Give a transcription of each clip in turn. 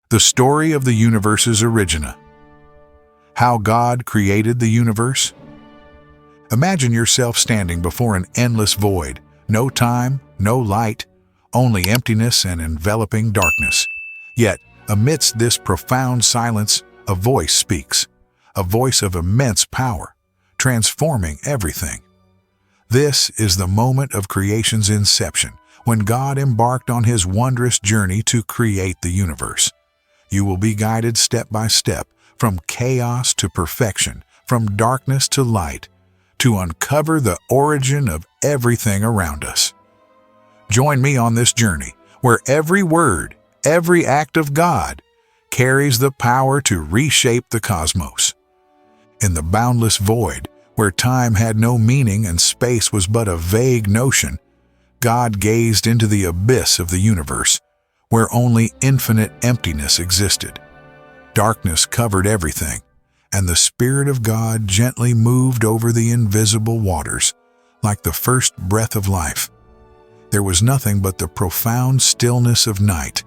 The story of the universe's Origina. How God created the universe? Imagine yourself standing before an endless void, no time, no light, only emptiness and enveloping darkness. Yet, amidst this profound silence, a voice speaks, a voice of immense power, transforming everything. This is the moment of creation's inception, when God embarked on his wondrous journey to create the universe. You will be guided step by step, from chaos to perfection, from darkness to light, to uncover the origin of everything around us. Join me on this journey, where every word, every act of God, carries the power to reshape the cosmos. In the boundless void, where time had no meaning and space was but a vague notion, God gazed into the abyss of the universe, where only infinite emptiness existed. Darkness covered everything, and the Spirit of God gently moved over the invisible waters, like the first breath of life. There was nothing but the profound stillness of night,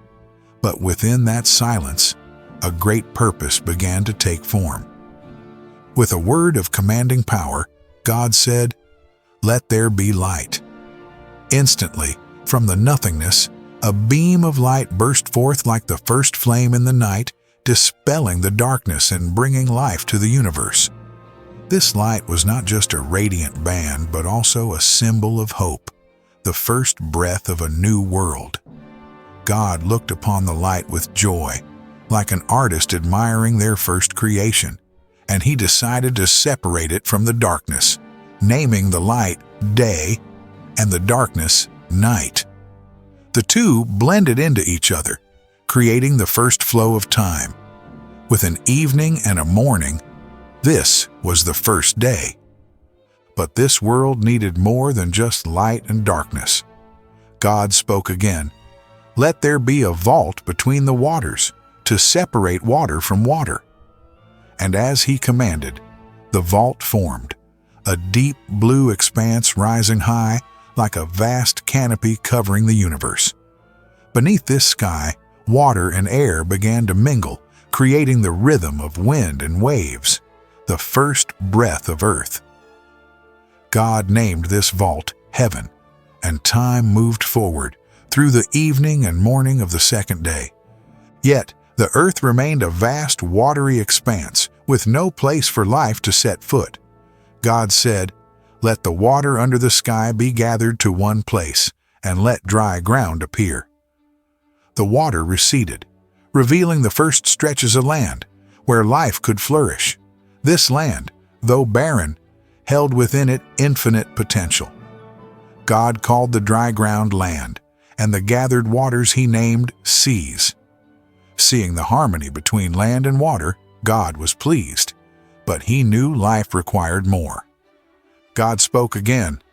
but within that silence, a great purpose began to take form. With a word of commanding power, God said, "Let there be light." Instantly, from the nothingness, a beam of light burst forth like the first flame in the night, dispelling the darkness and bringing life to the universe. This light was not just a radiant band, but also a symbol of hope, the first breath of a new world. God looked upon the light with joy, like an artist admiring their first creation, and he decided to separate it from the darkness, naming the light day and the darkness night. The two blended into each other, creating the first flow of time. With an evening and a morning, this was the first day. But this world needed more than just light and darkness. God spoke again, "Let there be a vault between the waters, to separate water from water." And as he commanded, the vault formed, a deep blue expanse rising high, like a vast canopy covering the universe. Beneath this sky, water and air began to mingle, creating the rhythm of wind and waves, the first breath of earth. God named this vault Heaven, and time moved forward through the evening and morning of the second day. Yet, the earth remained a vast watery expanse, with no place for life to set foot. God said, "Let the water under the sky be gathered to one place, and let dry ground appear." The water receded, revealing the first stretches of land, where life could flourish. This land, though barren, held within it infinite potential. God called the dry ground land, and the gathered waters he named seas. Seeing the harmony between land and water, God was pleased, but he knew life required more. God spoke again,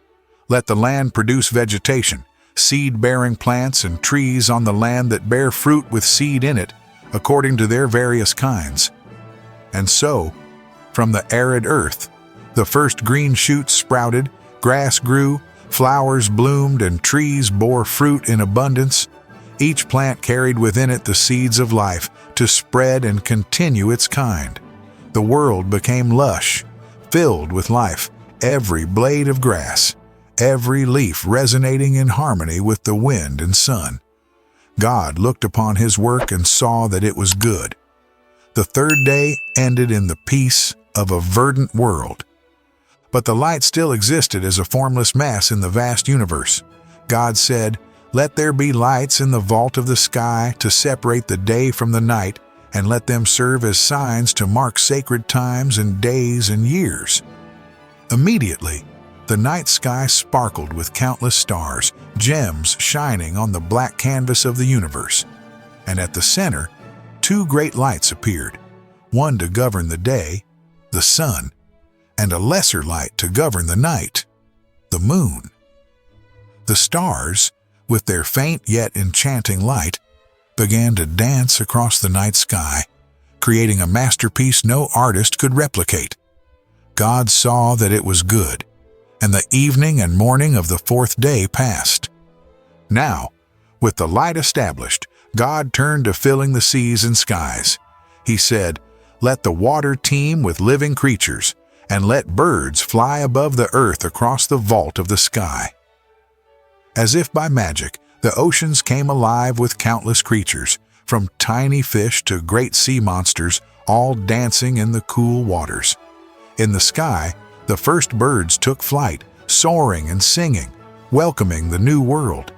"Let the land produce vegetation, seed-bearing plants and trees on the land that bear fruit with seed in it, according to their various kinds." And so, from the arid earth, the first green shoots sprouted, grass grew, flowers bloomed, and trees bore fruit in abundance. Each plant carried within it the seeds of life to spread and continue its kind. The world became lush, filled with life, every blade of grass, every leaf resonating in harmony with the wind and sun. God looked upon his work and saw that it was good. The third day ended in the peace of a verdant world. But the light still existed as a formless mass in the vast universe. God said, "Let there be lights in the vault of the sky to separate the day from the night, and let them serve as signs to mark sacred times and days and years." Immediately, the night sky sparkled with countless stars, gems shining on the black canvas of the universe. And at the center, two great lights appeared, one to govern the day, the sun, and a lesser light to govern the night, the moon. The stars, with their faint yet enchanting light, began to dance across the night sky, creating a masterpiece no artist could replicate. God saw that it was good, and the evening and morning of the fourth day passed. Now, with the light established, God turned to filling the seas and skies. He said, "Let the water teem with living creatures, and let birds fly above the earth across the vault of the sky." As if by magic, the oceans came alive with countless creatures, from tiny fish to great sea monsters, all dancing in the cool waters. In the sky, the first birds took flight, soaring and singing, welcoming the new world.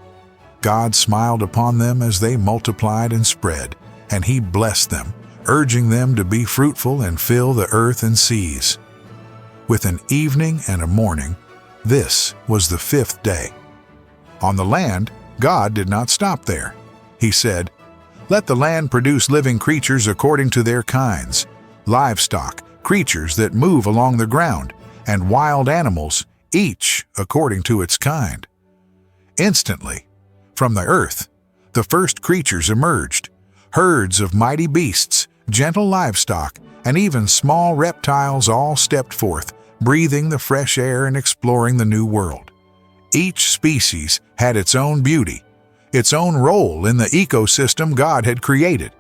God smiled upon them as they multiplied and spread, and He blessed them, urging them to be fruitful and fill the earth and seas. With an evening and a morning, this was the fifth day. On the land, God did not stop there. He said, "Let the land produce living creatures according to their kinds, livestock, creatures that move along the ground, and wild animals, each according to its kind." Instantly, from the earth, the first creatures emerged, herds of mighty beasts, gentle livestock, and even small reptiles all stepped forth, breathing the fresh air and exploring the new world. Each species had its own beauty, its own role in the ecosystem God had created.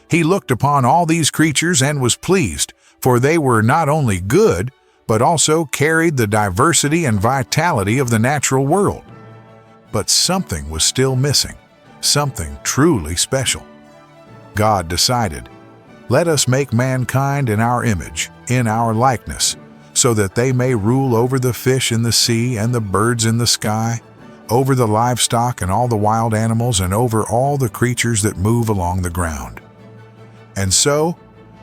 He looked upon all these creatures and was pleased, for they were not only good, but also carried the diversity and vitality of the natural world. But something was still missing, something truly special. God decided, "Let us make mankind in our image, in our likeness, so that they may rule over the fish in the sea and the birds in the sky, over the livestock and all the wild animals, and over all the creatures that move along the ground." And so,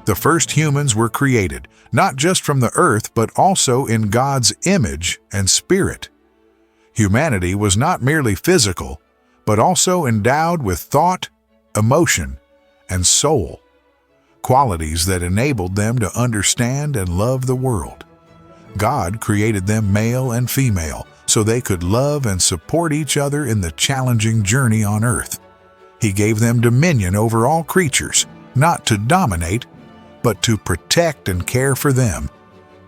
the first humans were created, not just from the earth, but also in God's image and spirit. Humanity was not merely physical, but also endowed with thought, emotion, and soul, qualities that enabled them to understand and love the world. God created them male and female, so they could love and support each other in the challenging journey on earth. He gave them dominion over all creatures, not to dominate, but to protect and care for them,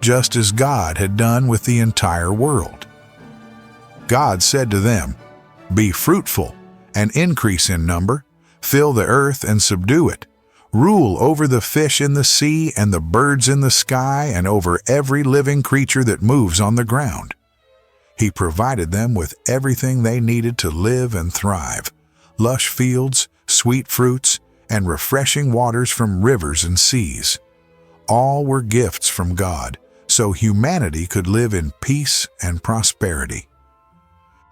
just as God had done with the entire world. God said to them, "Be fruitful and increase in number, fill the earth and subdue it. Rule over the fish in the sea and the birds in the sky and over every living creature that moves on the ground." He provided them with everything they needed to live and thrive: lush fields, sweet fruits, and refreshing waters from rivers and seas. All were gifts from God, so humanity could live in peace and prosperity.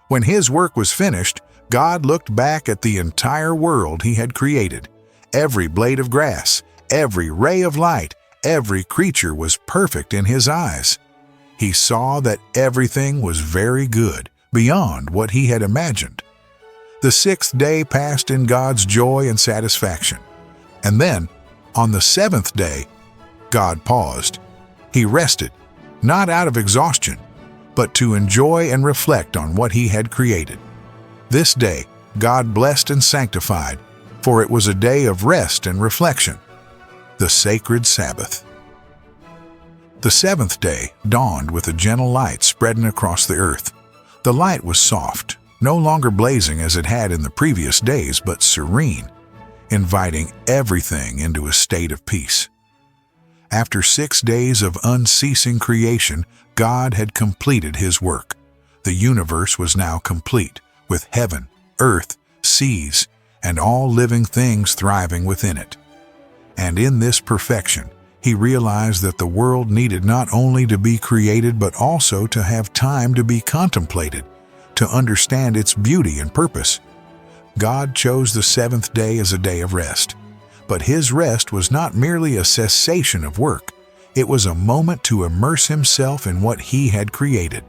When His work was finished, God looked back at the entire world He had created. Every blade of grass, every ray of light, every creature was perfect in His eyes. He saw that everything was very good, beyond what He had imagined. The sixth day passed in God's joy and satisfaction. And then, on the seventh day, God paused. He rested, not out of exhaustion, but to enjoy and reflect on what He had created. This day, God blessed and sanctified, for it was a day of rest and reflection, the sacred Sabbath. The seventh day dawned with a gentle light spreading across the earth. The light was soft, no longer blazing as it had in the previous days, but serene, inviting everything into a state of peace. After 6 days of unceasing creation, God had completed His work. The universe was now complete, with heaven, earth, seas, and all living things thriving within it. And in this perfection, He realized that the world needed not only to be created but also to have time to be contemplated, to understand its beauty and purpose. God chose the seventh day as a day of rest. But His rest was not merely a cessation of work. It was a moment to immerse Himself in what He had created.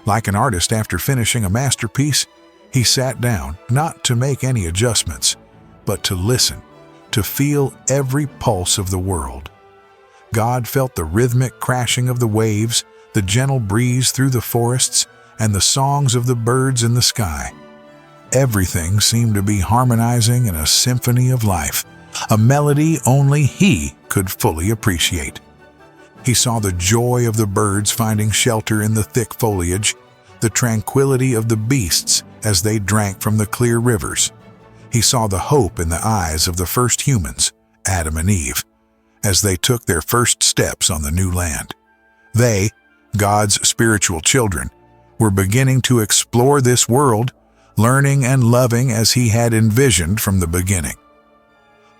Like an artist after finishing a masterpiece, He sat down, not to make any adjustments, but to listen, to feel every pulse of the world. God felt the rhythmic crashing of the waves, the gentle breeze through the forests, and the songs of the birds in the sky. Everything seemed to be harmonizing in a symphony of life, a melody only He could fully appreciate. He saw the joy of the birds finding shelter in the thick foliage, the tranquility of the beasts as they drank from the clear rivers, He saw the hope in the eyes of the first humans, Adam and Eve, as they took their first steps on the new land. They, God's spiritual children, were beginning to explore this world, learning and loving as He had envisioned from the beginning.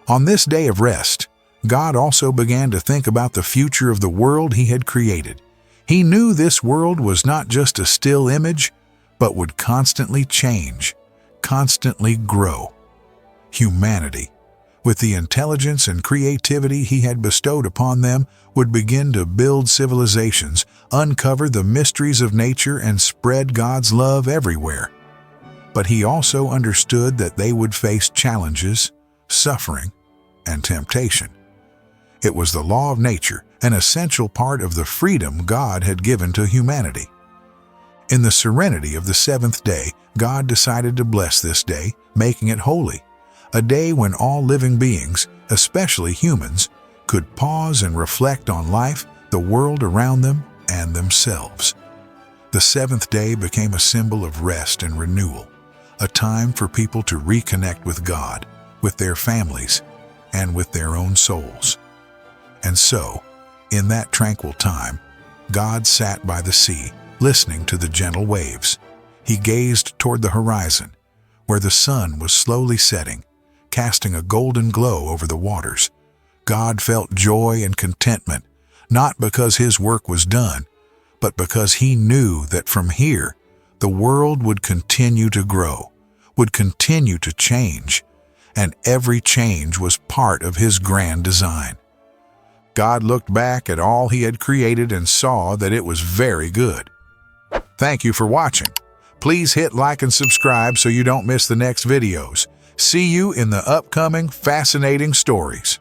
On this day of rest, God also began to think about the future of the world He had created. He knew this world was not just a still image, but would constantly change, constantly grow. Humanity, with the intelligence and creativity He had bestowed upon them, would begin to build civilizations, uncover the mysteries of nature, and spread God's love everywhere. But He also understood that they would face challenges, suffering, and temptation. It was the law of nature, an essential part of the freedom God had given to humanity. In the serenity of the seventh day, God decided to bless this day, making it holy, a day when all living beings, especially humans, could pause and reflect on life, the world around them, and themselves. The seventh day became a symbol of rest and renewal, a time for people to reconnect with God, with their families, and with their own souls. And so, in that tranquil time, God sat by the sea, listening to the gentle waves. He gazed toward the horizon, where the sun was slowly setting, casting a golden glow over the waters. God felt joy and contentment, not because His work was done, but because He knew that from here, the world would continue to grow, would continue to change, and every change was part of His grand design. God looked back at all He had created and saw that it was very good. Thank you for watching. Please hit like and subscribe so you don't miss the next videos. See you in the upcoming fascinating stories.